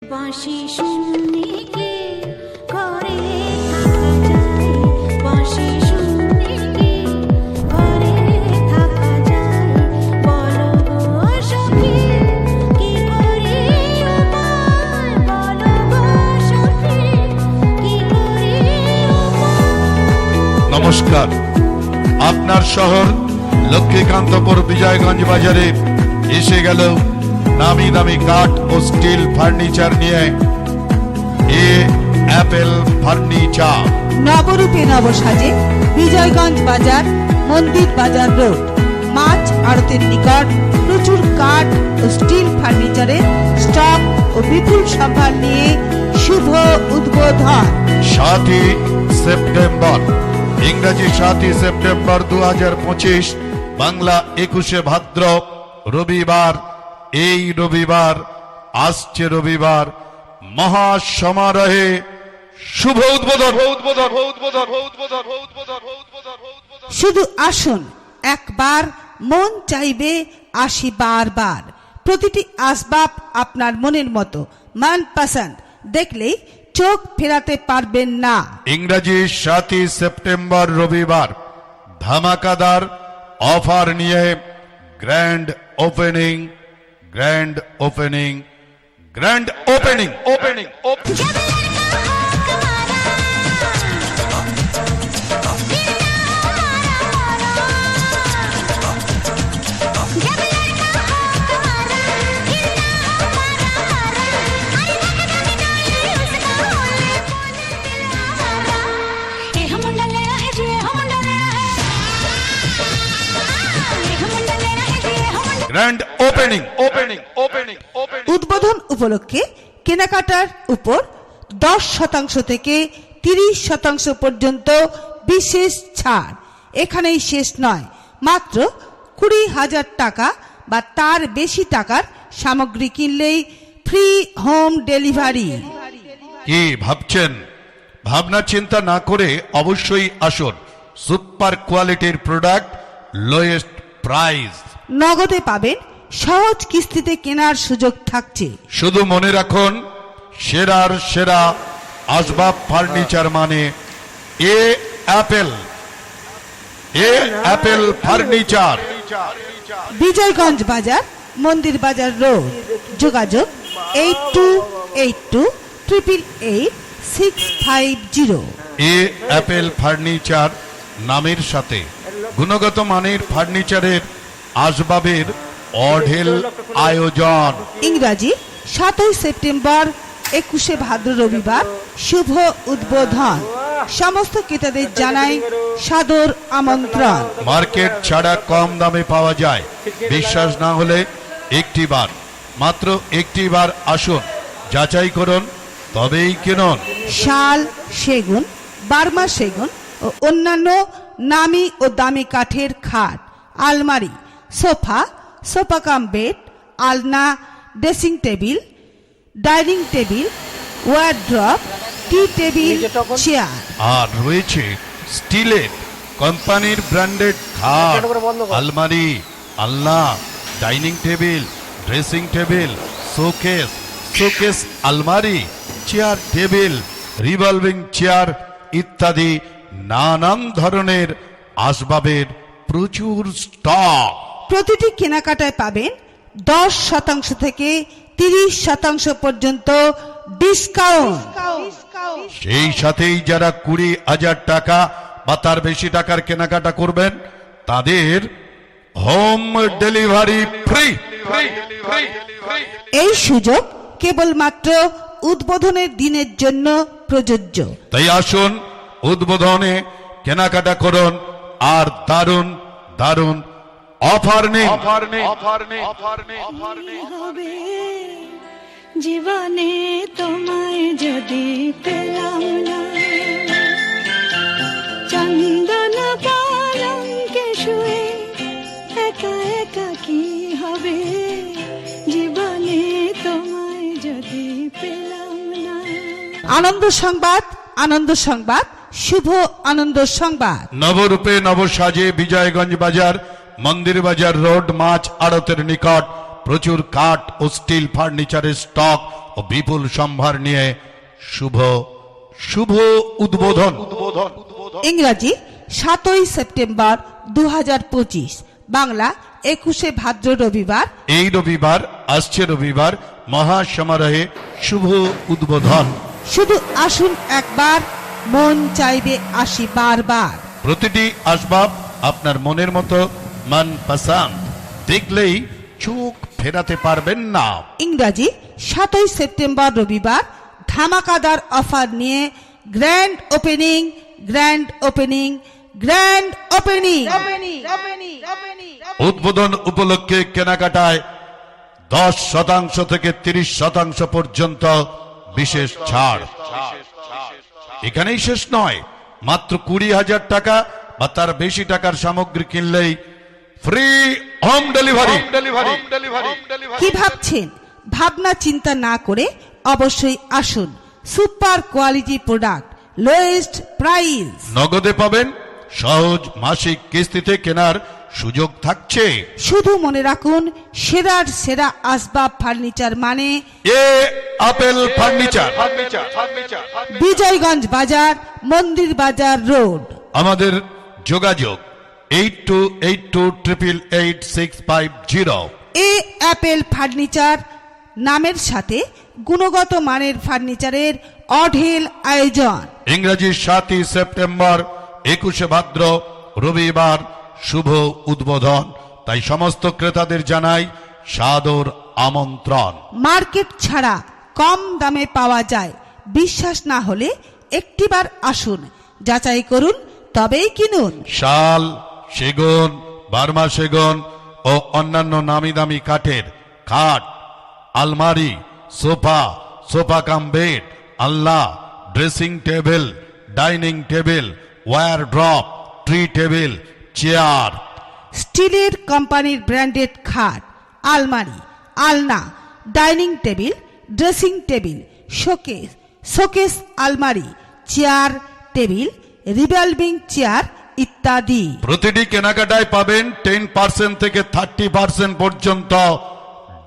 বাঁশি শুনলে কি করে থাকা যায়, বাঁশি শুনলে কি করে থাকা যায়, বলো গো সখী কি করি উপায়, বলো গো সখী কি করি উপায়। নমস্কার, আপনার শহর লক্ষ্মীকান্তপুর বিজয়গঞ্জ বাজারে এসে গেল নামি দামি কাঠ ও স্টিল ফার্নিচার নিয়ে অ্যাপেল ফার্নিচার। নবরূপে নবসাজে বিজয়গঞ্জ বাজার, মন্দির বাজার রোড, মাছ আড়তের নিকট প্রচুর কাঠ ও স্টিল ফার্নিচারের স্টক ও বিপুল সম্ভার নিয়ে শুভ উদ্বোধন। 7ই সেপ্টেম্বর, ইংরেজি 7ই সেপ্টেম্বর 2025, বাংলা 21শে ভাদ্র রবিবার। এই রবিবার, আসছে রবিবার, মহা সমারোহে শুভ উদ্বোধন। শুধু আসুন, একবার মন চাইবে আসি বারবার। প্রতিটি আসবাব আপনার মনের মতো মান পছন্দ, দেখলেই চোখ ফেরাতে পারবেন না। ইংরেজি 7ই সেপ্টেম্বর রবিবার ধামাকাদার অফার নিয়ে গ্র্যান্ড ওপেনিং। Grand opening. উদ্বোধন উপলক্ষে কেনাকাটার উপর 10% থেকে 30% পর্যন্ত বিশেষ ছাড়। এখানেই শেষ নয়, মাত্র 20,000 টাকা বা তার বেশি টাকার সামগ্রী কিনলেই ফ্রি হোম ডেলিভারি। কি ভাবছেন? ভাবনা চিন্তা না করে অবশ্যই আসুন। সুপার কোয়ালিটির প্রোডাক্ট, লোয়েস্ট প্রাইস। নগদে পাবেন, সহজ কিস্তিতে কেনার সুযোগ থাকছে। শুধু মনে রাখুন, সেরার সেরা আসবাব ফার্নিচার মানে অ্যাপেল ফার্নিচার। বিজয়গঞ্জ বাজার, মন্দির বাজার রোড। যোগাযোগ 8282888650। অ্যাপেল ফার্নিচার নামের সাথে গুণগত মানের ফার্নিচারের আসবাবের অঢেল আয়োজন। ইংরাজি 7ই সেপ্টেম্বর 21শে ভাদ্র রবিবার শুভ উদ্বোধন। সমস্ত ক্রেতাদের জানাই সাদর আমন্ত্রণ। মার্কেট ছাড়া কম দামে পাওয়া যায়। বিশ্বাস না হলে মাত্র একটি বার আসুন, যাচাই করুন, তবেই কিনুন। শাল, সেগুন, বার্মা সেগুন ও অন্যান্য নামি ও দামি কাঠের খাট, আলমারি, সোফা কাম বেড, আলনা, dressing table, dining table, wardrobe, tea table, chair. আর রয়েছে স্টিলের কোম্পানির ব্র্যান্ডেড খাট, আলমারি, আলনা, dining table, dressing table, showcase আলমারি, চেয়ার টেবিল, রিভলভিং চেয়ার ইত্যাদি নানান ধরনের আসবাবের প্রচুর স্টক। প্রতিটি কেনাকাটায় পাবেন 10% থেকে 30% পর্যন্ত ডিসকাউন্ট। সেই সাথেই যারা 20,000 টাকা বা তার বেশি টাকার কেনাকাটা করবেন, তাদের হোম ডেলিভারি ফ্রি। এই সুযোগ কেবলমাত্র উদ্বোধনের দিনের জন্য প্রযোজ্য। তাই আসুন, উদ্বোধনে কেনাকাটা করুন আর দারুণ দারুণ অফার নিন। হবে জীবনে তোমায় যদি পেলাম না, চন্দন পালঙ্কে শুয়ে একা একা কি হবে, জীবনে তোমায় যদি পেলাম না। আনন্দ সংবাদ, শুভ আনন্দ সংবাদ। নবরূপে নবসাজে বিজয়গঞ্জ বাজার, মন্দির বাজার রোড, মাছ আড়তের নিকট প্রচুর কাঠ ও স্টিল ফার্নিচারের স্টক ও বিপুল সম্ভার নিয়ে শুভ শুভ উদ্বোধন। ইংরাজি 7ই সেপ্টেম্বর 2025, বাংলা 21শে ভাদ্র রবিবার। এই রবিবার, আসছে রবিবার মহাসমারোহে শুভ উদ্বোধন। শুধু আসুন একবার, মন চাইবে আসি বারবার। প্রতিটি আসবাব আপনার মনের মতো মন পছন্দ, দেখলেই চোখ ফেরাতে পারবেন না। ইংরাজি 7ই সেপ্টেম্বর রবিবার ধামাকাদার অফার নিয়ে grand opening, grand opening, grand opening. উদ্বোধন উপলক্ষে কেনাকাটায় 10% থেকে 30% পর্যন্ত বিশেষ ছাড়। এখানেই শেষ নয়, মাত্র 20,000 টাকা বা তার বেশি টাকার সামগ্রী কিনলেই ফ্রি হোম ডেলিভারি। কি ভাবছেন? ভাবনা চিন্তা না করে অবশ্যই আসুন। Super quality product, lowest price. নগদে পাবেন, সহজ মাসিক কিস্তিতে কেনার সুযোগ থাকছে। শুধু মনে রাখুন, সেরার সেরা আসবাব ফার্নিচার মানে আপেল ফার্নিচার, বিজয়গঞ্জ বাজার, মন্দির বাজার রোড। আমাদের যোগাযোগ 8282888650। অ্যাপেল ফার্নিচার নামের সাথে গুণগত মানের ফার্নিচারের অঢেল আয়োজন। ইংরেজি 7ই সেপ্টেম্বর 21শে ভাদ্র রবিবার শুভ উদ্বোধন। তাই সমস্ত ক্রেতাদের জানাই সাদর আমন্ত্রণ। মার্কেট ছাড়া কম দামে পাওয়া যায়। বিশ্বাস না হলে একটিবার আসুন, যাচাই করুন, তবেই কিনুন। শাল, সেগুন, বার্মা সেগুন ও অন্যান্য নামি দামি কাঠের খাট, আলমারি, সোফা, সোফা কাম বেড, আলনা, dressing table, dining table, wardrobe, tea table, chair. স্টিলের কোম্পানির ব্র্যান্ডেড খাট, আলমারি, আলনা, dining table, dressing table, showcase, showcase আলমারি, চেয়ার টেবিল, রিভলভিং চেয়ার ইত্যাদি। প্রতিটি কেনাকাটায় পাবেন 10% থেকে 30% পর্যন্ত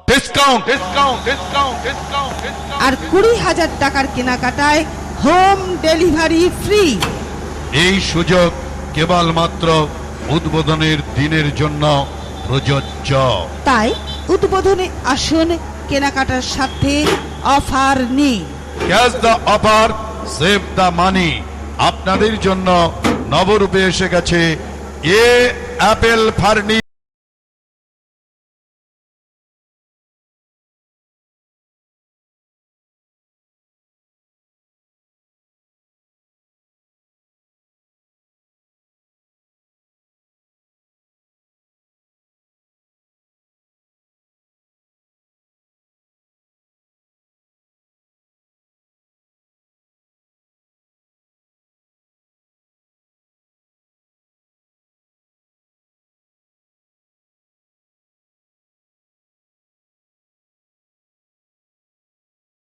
ডিসকাউন্ট। আর 20,000 টাকার কেনাকাটায় হোম ডেলিভারি ফ্রি। এই সুযোগ কেবলমাত্র উদ্বোধনের দিনের জন্য প্রযোজ্য। তাই উদ্বোধনে আসুন, কেনাকাটার সাথে অফার নিন। Cash the offer, save the money. আপনাদের জন্য নবরূপে এসে গেছে অ্যাপেল ফার্নিচার।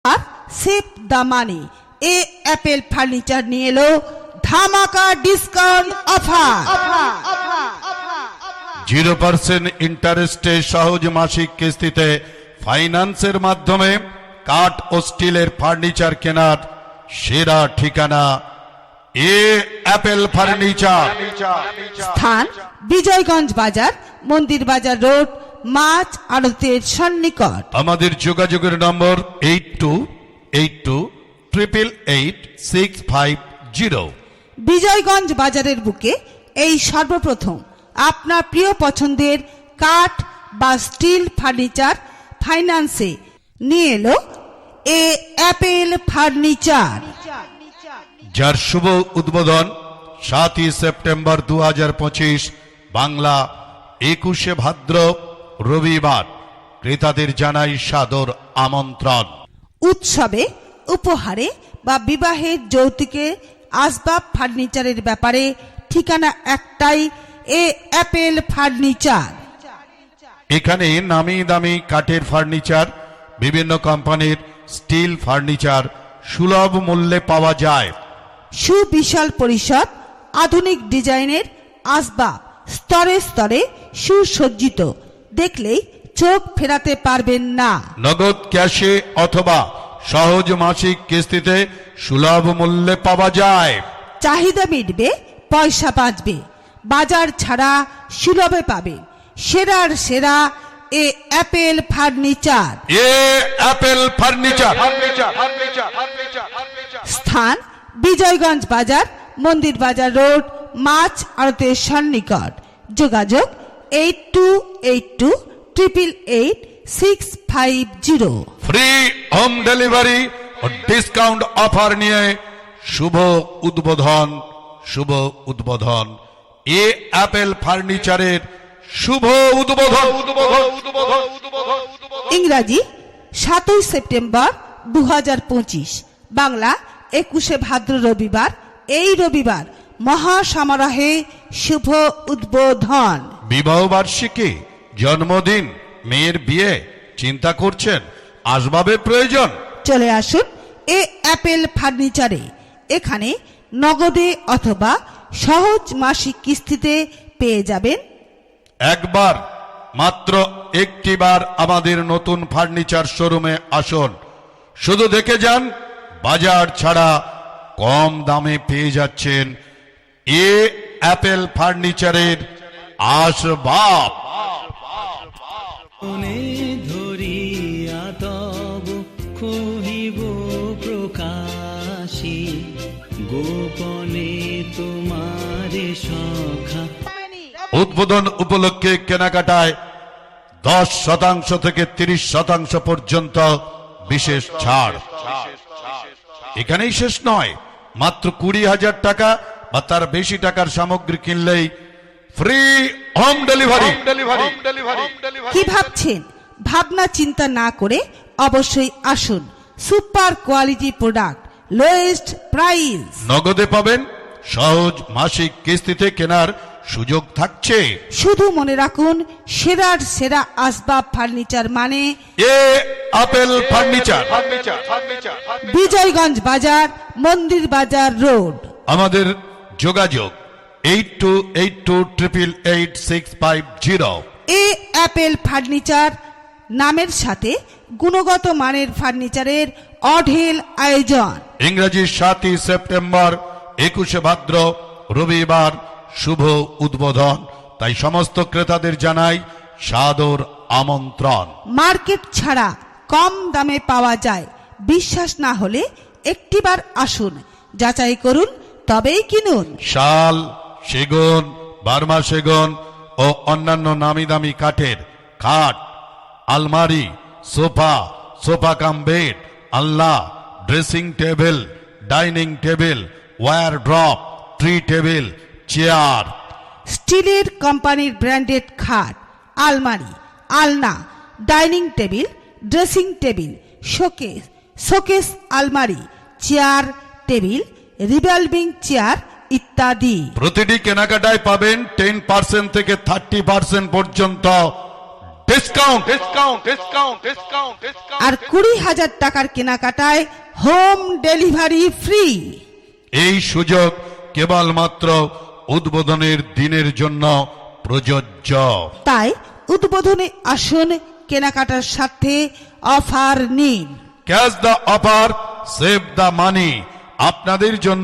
আর save the money. Apple furniture নিয়ে এলো ধামাকা ডিসকাউন্ট অফার। 0% ইন্টারেস্টে সহজ মাসিক কিস্তিতে ফাইন্যান্সের মাধ্যমে কাঠ ও স্টিলের ফার্নিচার কেনার সেরা ঠিকানা অ্যাপেল ফার্নিচার। স্থান বিজয়গঞ্জ বাজার, মন্দির বাজার রোড, মাছ আড়তের সন্নিকট। আমাদের যোগাযোগের নম্বর 8282888650। বিজয়গঞ্জ বাজারের বুকে এই সর্বপ্রথম আপনার প্রিয় পছন্দের কাঠ বা স্টিল ফার্নিচার ফাইন্যান্সে নিয়ে এলো অ্যাপেল ফার্নিচার, যার শুভ উদ্বোধন 7ই সেপ্টেম্বর 2025, বাংলা 21শে ভাদ্র রবিবার। ক্রেতাদের জানাই সাদর আমন্ত্রণ। উৎসবে, উপহারে বা বিবাহের যৌতুকে আসবাব ফার্নিচারের ব্যাপারে ঠিকানা একটাই, অ্যাপেল ফার্নিচার। এখানে নামি দামি কাঠের ফার্নিচার, বিভিন্ন কোম্পানির স্টিল ফার্নিচার সুলভ মূল্যে পাওয়া যায়। সুবিশাল পরিসর, আধুনিক ডিজাইনের আসবাব, স্তরে স্তরে সুসজ্জিত, দেখলেই চোখ ফেরাতে পারবেন না। নগদ, ক্যাশে অথবা সহজ মাসিক কিস্তিতে সুলভ মূল্যে পাওয়া যায়। চাহিদা মিটবে, পয়সা বাঁচবে, বাজার ছাড়া সুলভে পাবে সেরার সেরা এ অ্যাপেল ফার্নিচার। Apple furniture. স্থান বিজয়গঞ্জ বাজার, মন্দির বাজার রোড, মাছ আড়তের সন্নিকট। যোগাযোগ 8282888650। ফ্রি হোম ডেলিভারি ও ডিসকাউন্ট অফার নিয়ে শুভ উদ্বোধন অ্যাপেল ফার্নিচারের শুভ উদ্বোধন। ইংরাজি 7 সেপ্টেম্বর 2025, বাংলা 21 ভাদ্র রবিবার। এই রবিবার মহাসমারোহে শুভ উদ্বোধন। বিবাহ বার্ষিকী, জন্মদিন, মেয়ের বিয়ে চিন্তা করছেন, আসবাবের প্রয়োজন? চলে আসুন এ অ্যাপেল ফার্নিচারে। এখানে নগদে অথবা সহজ মাসিক কিস্তিতে পেয়ে যাবেন। একবার, মাত্র একটিবার আমাদের নতুন ফার্নিচার শোরুমে আসুন, শুধু দেখে যান। বাজার ছাড়া কম দামে পেয়ে যাচ্ছেন অ্যাপেল ফার্নিচারের আসবাব। মনে ধরিয়া তব কহিব প্রকাশী, গোপনে তোমারে সখা। উদ্বোধন উপলক্ষে কেনাকাটায় 10% থেকে 30% পর্যন্ত বিশেষ ছাড়। এখানেই শেষ নয়, মাত্র 20,000 টাকা বা তার বেশি টাকার সামগ্রী কিনলেই ফ্রি হোম ডেলিভারি। কি ভাবছেন? ভাবনা চিন্তা না করে অবশ্যই আসুন। Super quality product, lowest price. নগদে পাবেন, সহজ মাসিক কিস্তিতে কেনার সুযোগ থাকছে। শুধু মনে রাখুন, সেরার সেরা আসবাব ফার্নিচার মানে অ্যাপেল ফার্নিচার। বিজয়গঞ্জ বাজার, মন্দির বাজার রোড। আমাদের যোগাযোগ 8282888650। অ্যাপেল ফার্নিচার নামের সাথে গুণগত মানের ফার্নিচারের অঢেল আয়োজন। ইংরেজি 7 সেপ্টেম্বর 21 ভাদ্র রবিবার শুভ উদ্বোধন। তাই সমস্ত ক্রেতাদের জানাই সাদর আমন্ত্রণ। মার্কেট ছাড়া কম দামে পাওয়া যায়। বিশ্বাস না হলে একটিবার আসুন, যাচাই করুন, তবেই কিনুন। শাল, সেগুন, বার্মা সেগুন ও অন্যান্য নামি দামি কাঠের খাট, আলমারি, সোফা কাম বেড, আলনা, dressing table, dining table, wardrobe, tea table, chair. স্টিলের কোম্পানির ব্র্যান্ডেড খাট, আলমারি, আলনা, dining table, dressing table, showcase আলমারি, চেয়ার টেবিল, রিভলভিং চেয়ার ইত্যাদি। প্রতিটি কেনাকাটায় পাবেন 10% থেকে 30% পর্যন্ত ডিসকাউন্ট। আর 20,000 টাকার কেনাকাটায় হোম ডেলিভারি ফ্রি। এই সুযোগ কেবলমাত্র উদ্বোধনের দিনের জন্য প্রযোজ্য। তাই উদ্বোধনে আসুন, কেনাকাটার সাথে অফার নিন। Cash the offer, save the money. আপনাদের জন্য